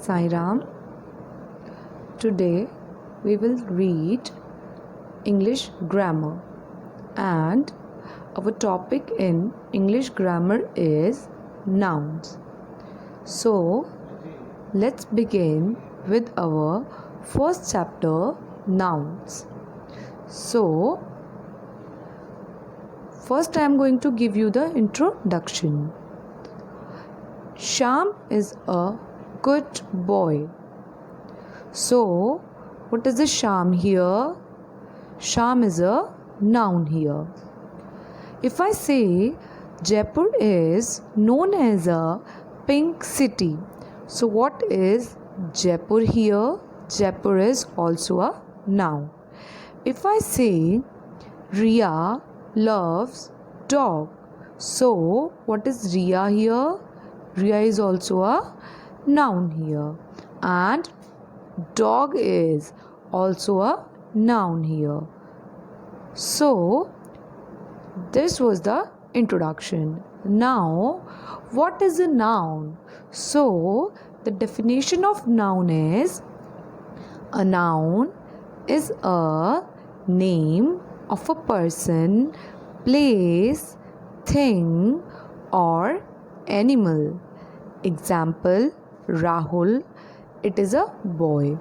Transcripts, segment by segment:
Sai Ram. Today we will read English grammar, and our topic in English grammar is nouns. So let's begin with our first chapter, nouns. So first I am going to give you the introduction. Sham is a good boy. So what is the Sham here? Sham is a noun here. If I say Jaipur is known as a pink city, so what is Jaipur here? Jaipur is also a noun. If I say Riya loves dog, so what is Riya here? Riya is also a noun here, and dog is also a noun here. So this was the introduction. Now what is a noun? So the definition of noun is, a noun is a name of a person, place, thing or animal. Example, Rahul, it is a boy.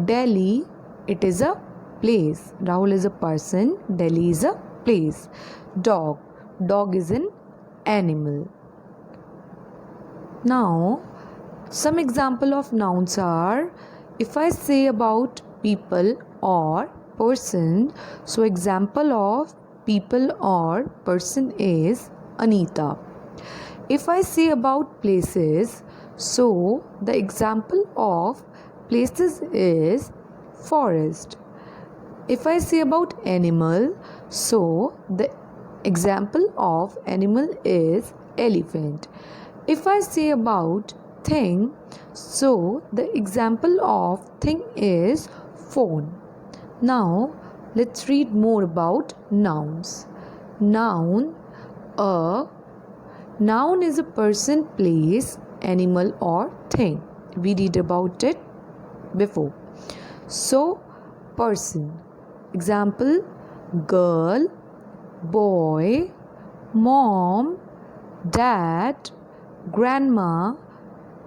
Delhi, it is a place. Rahul is a person, Delhi is a place. Dog, dog is an animal. Now some example of nouns are, if I say about people or person, so example of people or person is Anita. If I say about places, so the example of places is forest. If I say about animal, so the example of animal is elephant. If I say about thing, so the example of thing is phone. Now let's read more about nouns. Noun, a noun is a person, place, animal or thing. We read about it before. So person, example, girl, boy, mom, dad, grandma,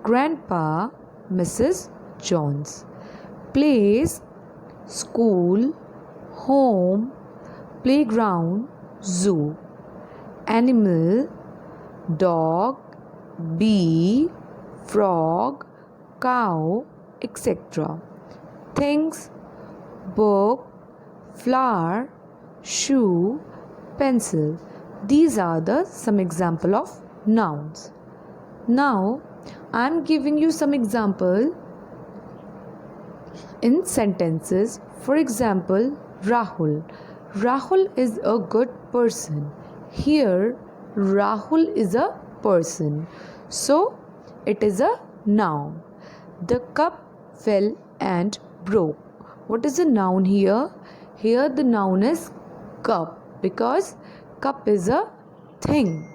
grandpa, Mrs. Jones. Place, school, home, playground, zoo. Animal, dog, bee, frog, cow, etc. Things, book, flower, shoe, pencil. These are the some example of nouns. Now I am giving you some example in sentences. For example, Rahul. Rahul is a good person. Here Rahul is a person, so it is a noun. The cup fell and broke. What is the noun here? Here the noun is cup, because cup is a thing.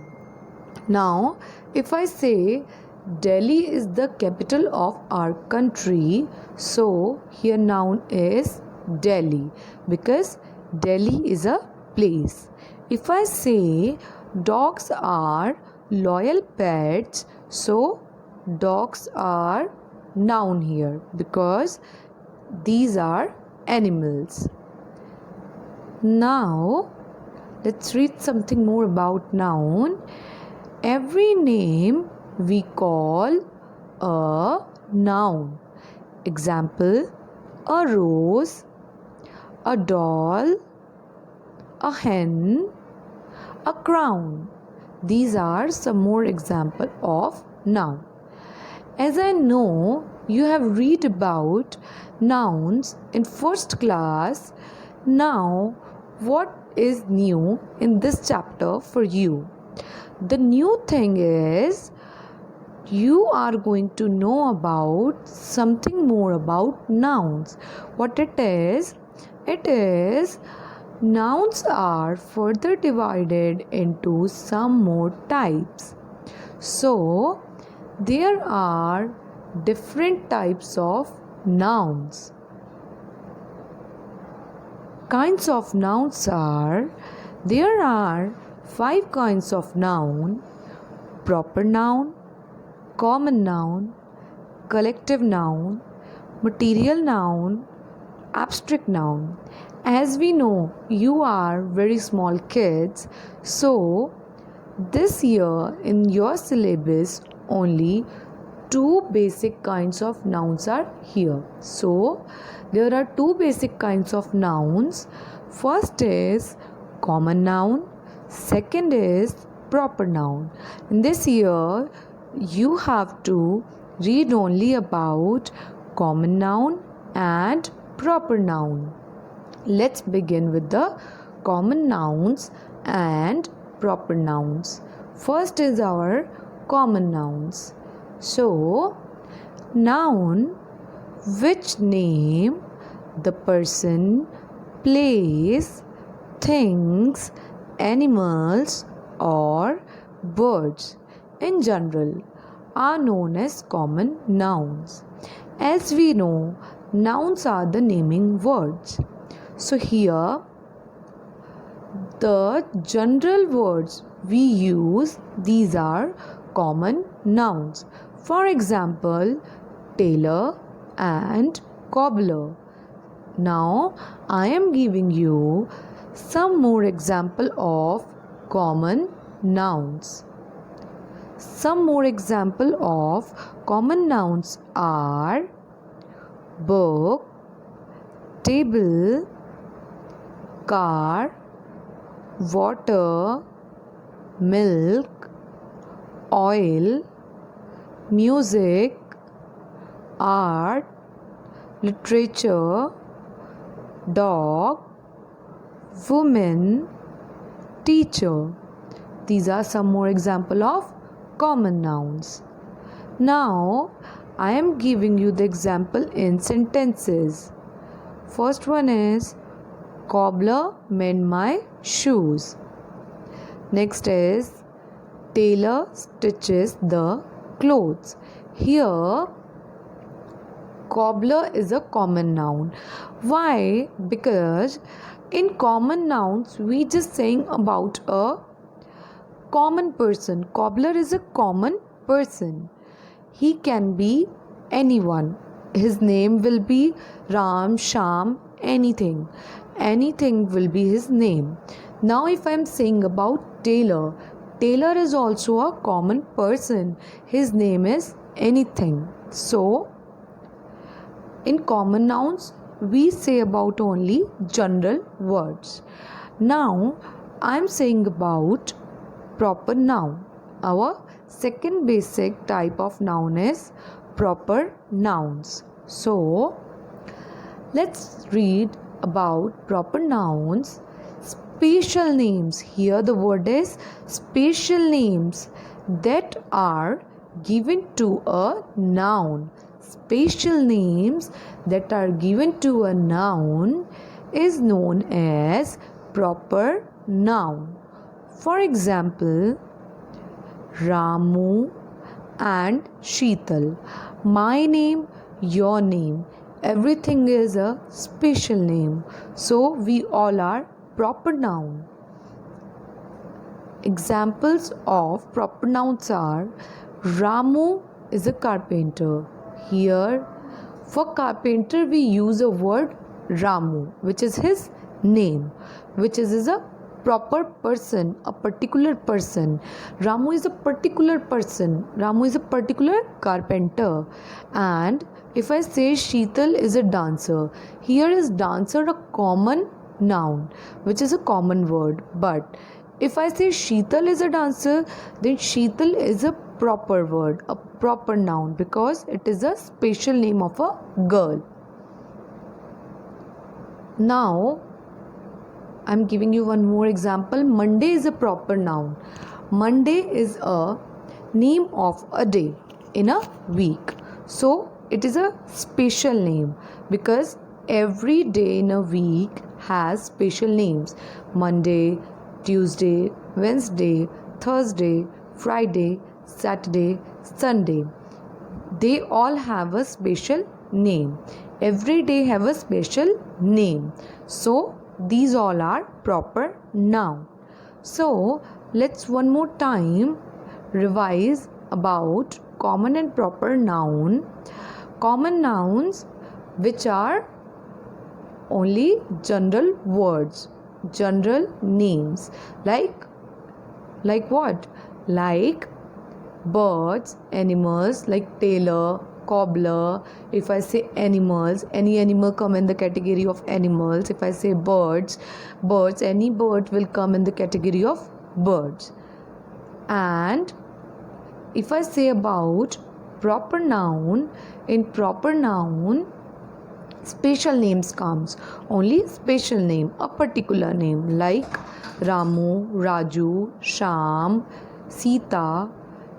Now if I say Delhi is the capital of our country, so here noun is Delhi, because Delhi is a place. If I say dogs are loyal pets, so dogs are noun here, because these are animals. Now let's read something more about noun. Every name we call a noun. Example, a rose, a doll, a hen, a crown. These are some more example of noun. As I know you have read about nouns in first class, now what is new in this chapter for you? The new thing is, you are going to know about something more about nouns. What it is? It is, nouns are further divided into some more types. So there are different types of nouns. Kinds of nouns are, there are 5 kinds of noun: proper noun, common noun, collective noun, material noun, abstract noun. As we know, you are very small kids, so this year in your syllabus only 2 basic kinds of nouns are here. So there are 2 basic kinds of nouns. First is common noun, second is proper noun. In this year you have to read only about common noun and proper noun. Let's begin with the common nouns and proper nouns. First is our common nouns. So, noun which name the person, place, things, animals or birds in general are known as common nouns. As we know, nouns are the naming words. So here the general words we use, these are common nouns. For example, tailor and cobbler. Now I am giving you some more example of common nouns. Some more example of common nouns are book, table, car, water, milk, oil, music, art, literature, dog, woman, teacher. These are some more example of common nouns. Now I am giving you the example in sentences. First one is cobbler mend my shoes. Next is tailor stitches the clothes. Here cobbler is a common noun. Why? Because in common nouns we just saying about a common person. Cobbler is a common person. He can be anyone. His name will be Ram, Sham, anything. Anything will be his name. Now if I am saying about tailor, tailor is also a common person. His name is anything. So in common nouns we say about only general words. Now I am saying about proper noun. Our second basic type of noun is proper nouns. So let's read about proper nouns. Special names. Here the word is special names that are given to a noun. Special names that are given to a noun is known as proper noun. For example, Ramu and Sheetal. My name, your name. Everything is a special name. So we all are proper noun. Examples of proper nouns are Ramu is a carpenter. Here for carpenter we use a word Ramu, which is his name, which is a proper person, a particular person. Ramu is a particular person. Ramu is a particular carpenter. And if I say Sheetal is a dancer, here is dancer a common noun, which is a common word. But if I say Sheetal is a dancer, then Sheetal is a proper word, a proper noun, because it is a special name of a girl. Now I am giving you one more example. Monday is a proper noun. Monday is a name of a day in a week. So it is a special name because every day in a week has special names. Monday, Tuesday, Wednesday, Thursday, Friday, Saturday, Sunday. they all have a special name. Every day have a special name. So these all are proper noun. So let's one more time revise about common and proper noun. Common nouns, which are only general words, general names, like what? Like birds, animals, like tailor, cobbler. If I say animals, any animal come in the category of animals. If I say birds, any bird will come in the category of birds. And if I say about proper noun, in proper noun special names comes. Only special name, a particular name, like Ramu, Raju, Sham, Sita.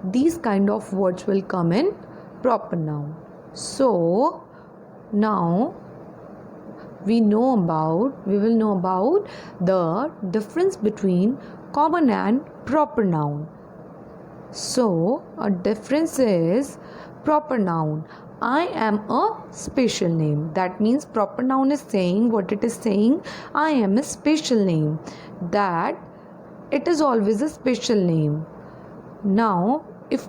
These kind of words will come in proper noun. So now we will know about the difference between common and proper noun. So a difference is proper noun. I am a special name. That means proper noun is saying what it is saying. I am a special name. That it is always a special name. Now, if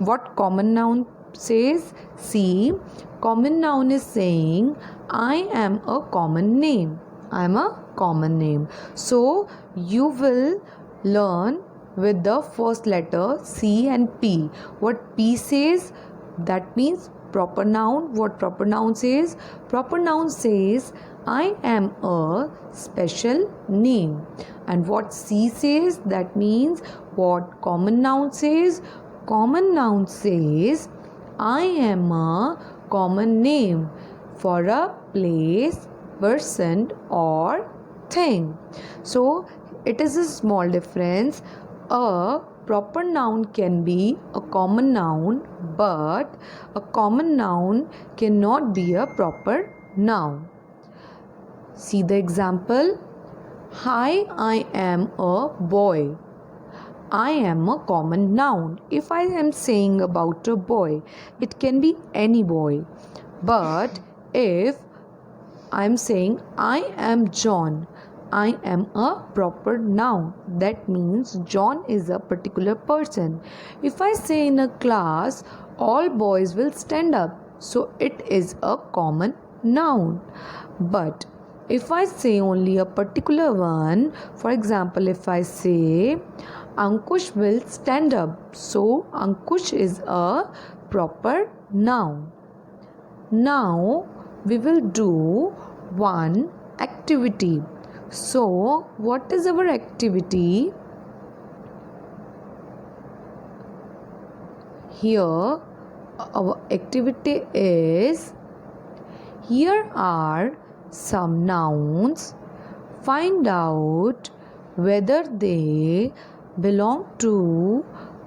what common noun says, see, common noun is saying I am a common name. I am a common name. So you will learn with the first letter C and P. What P says, that means proper noun. What proper noun says? Proper noun says I am a special name. And what C says, that means what common noun says? Common noun says I am a common name for a place, person or thing. So it is a small difference. A proper noun can be a common noun, but a common noun cannot be a proper noun. See the example. Hi, I am a boy. I am a common noun. If I am saying about a boy, it can be any boy. But if I am saying I am John, I am a proper noun. That means John is a particular person. If I say in a class, all boys will stand up. So it is a common noun. But if I say only a particular one, for example, if I say Ankush will stand up. So Ankush is a proper noun. Now we will do one activity. So what is our activity? Here our activity is, here are some nouns. Find out whether they belong to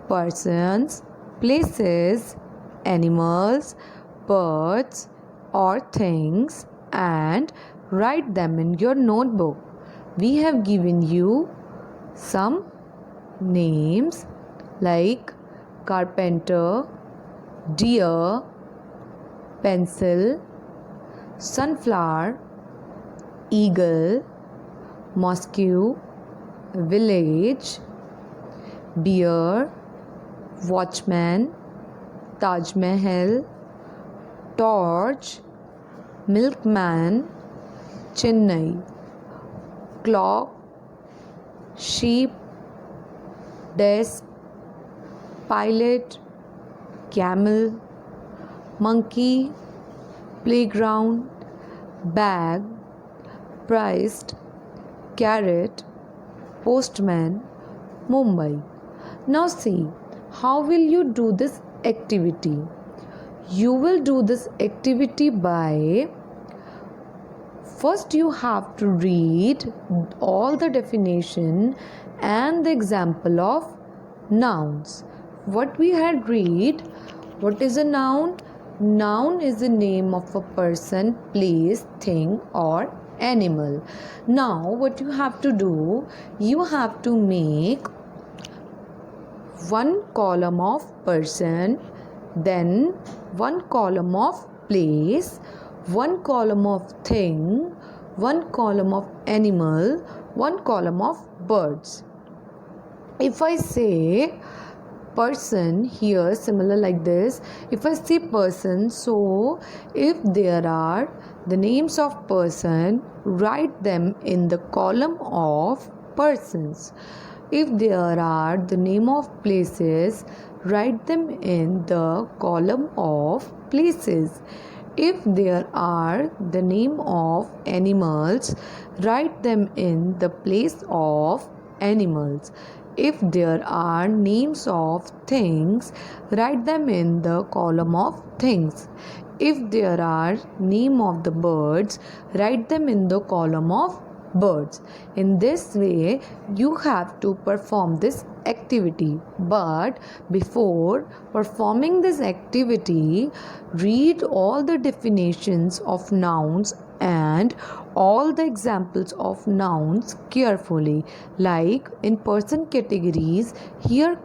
persons, places, animals, birds or things, and write them in your notebook. We have given you some names like carpenter, deer, pencil, sunflower, eagle, mosque, village, bear, watchman, Taj Mahal, torch, milkman, Chennai, clock, sheep, desk, pilot, camel, monkey, playground, bag, priced, carrot, postman, Mumbai. Now see, how will you do this activity? You will do this activity by, first you have to read all the definition and the example of nouns. What we had read, what is a noun? Noun is the name of a person, place, thing or animal. Now what you have to do, you have to make one column of person, then one column of place, one column of thing, one column of animal, one column of birds. If I say person here, similar like this, if I say person, so if there are the names of person, write them in the column of persons. If there are the name of places, write them in the column of places. If there are the name of animals, write them in the place of animals. If there are names of things, write them in the column of things. If there are name of the birds, write them in the column of birds. In this way, you have to perform this activity. But before performing this activity, read all the definitions of nouns and all the examples of nouns carefully. Like in person categories, here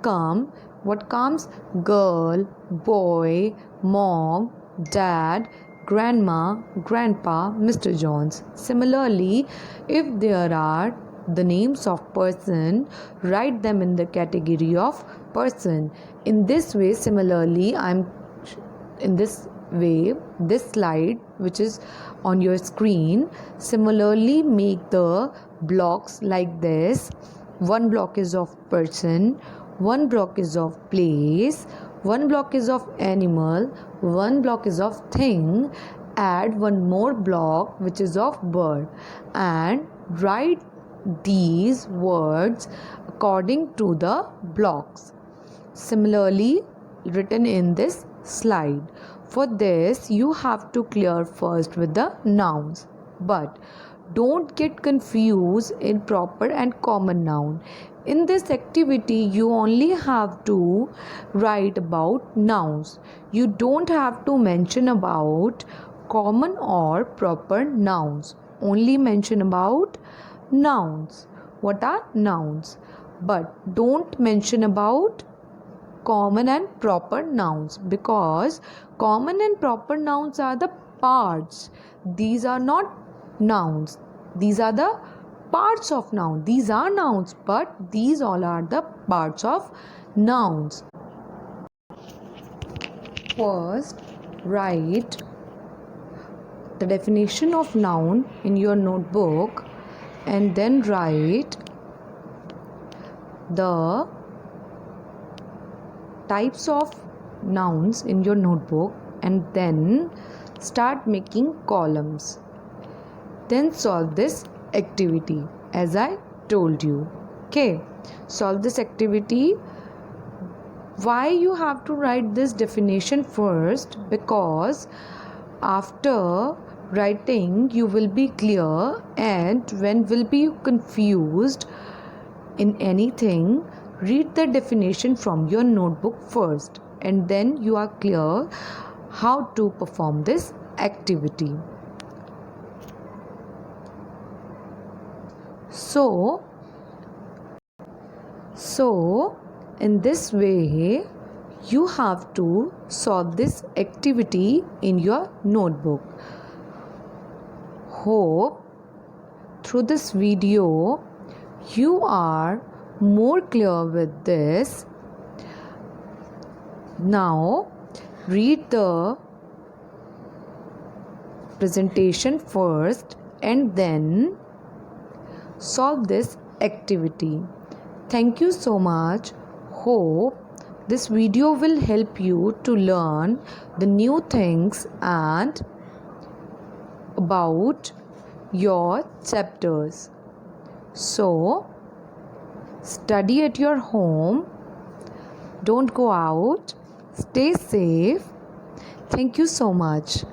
what comes: girl, boy, mom, dad, grandma, grandpa, Mr. Jones. Similarly, if there are the names of person, write them in the category of person. In this way, similarly, this slide which is on your screen, similarly make the blocks like this. One block is of person, one block is of place, one block is of animal, one block is of thing. Add one more block which is of bird and write these words according to the blocks similarly written in this slide. For this, you have to clear first with the nouns, but don't get confused in proper and common noun. In this activity, you only have to write about nouns. You don't have to mention about common or proper nouns. Only mention about nouns. What are nouns? But don't mention about common and proper nouns, because common and proper nouns are the parts. These are not nouns. These are the parts of noun. These are nouns, but these all are the parts of nouns. First, write the definition of noun in your notebook and then write the types of nouns in your notebook and then start making columns. Then solve this activity as I told you. Okay, solve this activity. Why you have to write this definition first? Because after writing you will be clear, and when will be confused in anything, read the definition from your notebook first, and then you are clear how to perform this activity. So in this way you have to solve this activity in your notebook. Hope through this video you are more clear with this. Now read the presentation first and then solve this activity. Thank you so much. Hope this video will help you to learn the new things and about your chapters. So study at your home. Don't go out. Stay safe. Thank you so much.